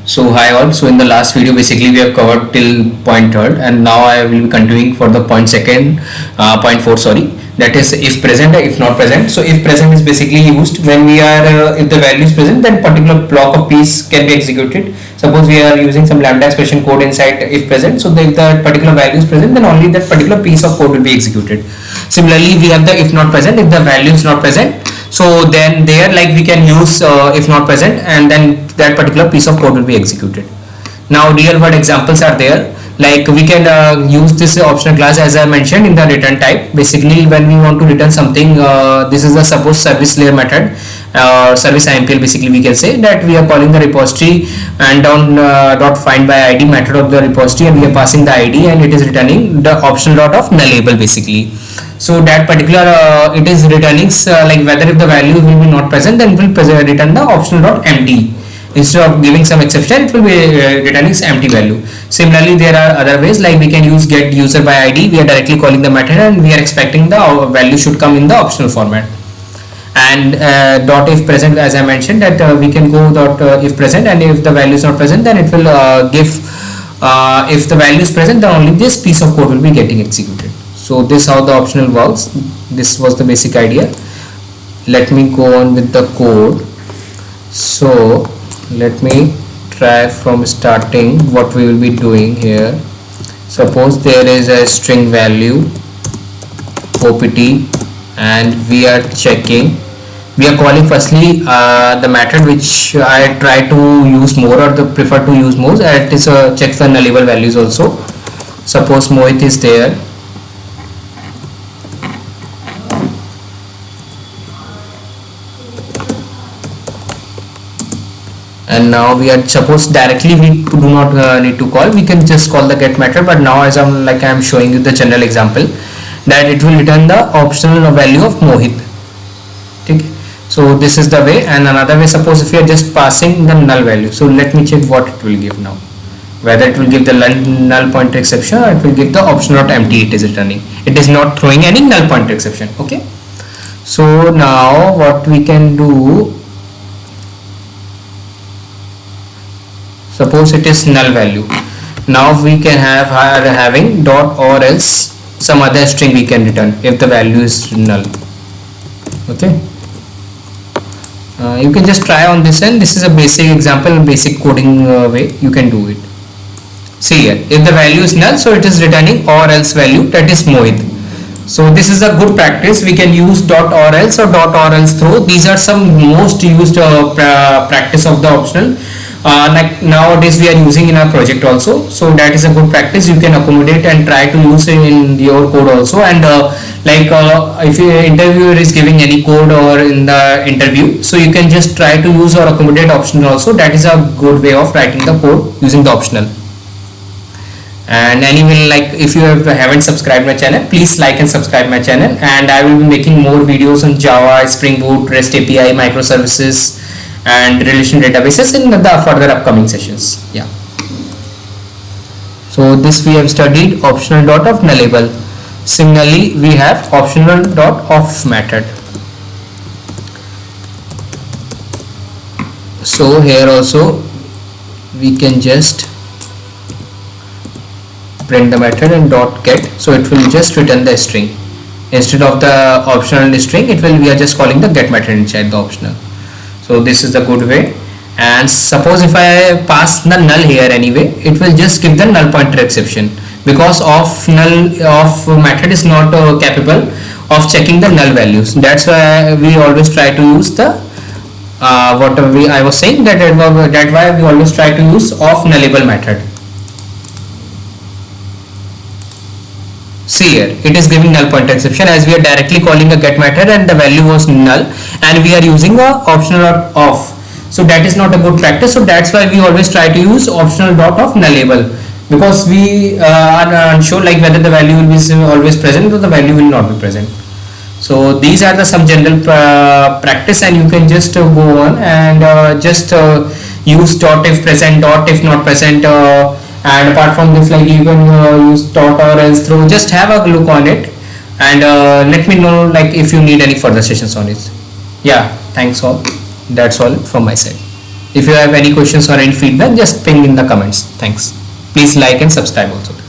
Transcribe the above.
So hi all. So in the last video, basically we have covered till point third, and now I will be continuing for the point second, point four. Sorry, that is if present or if not present. So if present is basically used when we are if the value is present, then particular block of piece can be executed. Suppose we are using some lambda expression code inside if present. So if the particular value is present, then only that particular piece of code will be executed. Similarly, we have the if not present. If the value is not present, so then there like we can use if not present, and then that particular piece of code will be executed. Now real world examples are there, like we can use this optional class as I mentioned in the return type. Basically when we want to return something, this is the suppose service layer method, service IMPL. Basically we can say that we are calling the repository and down dot find by id method of the repository, and we are passing the id, and it is returning the optional dot of nullable basically. So that particular it is returning like whether if the value will be not present, then it will return the optional dot empty. Instead of giving some exception, it will be returning empty value. Similarly, there are other ways, like we can use get user by id. We are directly calling the method, and we are expecting the value should come in the optional format. And dot if present, as I mentioned, that we can go dot if present, and if the value is not present, then it will give if the value is present, then only this piece of code will be getting executed. So this how the optional works. This was the basic idea. Let me go on with the code. So let me try from starting what we will be doing here. Suppose there is a string value opt, and we are checking, we are calling firstly the method which I try to use more, or the prefer to use more, and it is check the nullable values also. Suppose Mohit is there, and now we are suppose directly we do not need to call, we can just call the get method. But now as I'm showing you the general example, that it will return the optional value of Mohit. Okay, so this is the way. And another way, suppose if we are just passing the null value, so let me check what it will give now, whether it will give the null pointer exception, or it will give the option not empty. It is returning, it is not throwing any null pointer exception. Okay, so now what we can do, suppose it is null value, now we can have having dot or else some other string we can return if the value is null. Okay, you can just try on this, and this is a basic example, basic coding way you can do it. See here, if the value is null, so it is returning or else value, that is Mohit. So this is a good practice. We can use dot or else or dot or else throw. These are some most used practice of the optional. Like nowadays we are using in our project also, so that is a good practice. You can accommodate and try to use it in your code also. And if your interviewer is giving any code or in the interview, so you can just try to use or accommodate optional also. That is a good way of writing the code using the optional. And anyway, like if you haven't subscribed my channel, please like and subscribe my channel, and I will be making more videos on Java, Spring Boot, REST API, microservices and relation databases in the further upcoming sessions. Yeah, so this we have studied optional dot of nullable. Similarly, we have optional dot of method. So here also we can just print the method and dot get, so it will just return the string instead of the optional string. It will, we are just calling the get method inside the optional. So this is the good way. And suppose if I pass the null here anyway, it will just give the null pointer exception, because of null of method is not capable of checking the null values. That's why we always try to use the what I was saying, that why we always try to use ofNullable method. See here, it is giving null pointer exception as we are directly calling a get method and the value was null, and we are using a optional dot of. So that is not a good practice. So that's why we always try to use optional dot of nullable, because we are unsure like whether the value will be always present or the value will not be present. So these are the some general practice, and you can just go on and just use dot if present, dot if not present, and apart from this, like you can use dot or else throw. Just have a look on it, and let me know like if you need any further sessions on it. Yeah, thanks all. That's all from my side. If you have any questions or any feedback, just ping in the comments. Thanks. Please like and subscribe also.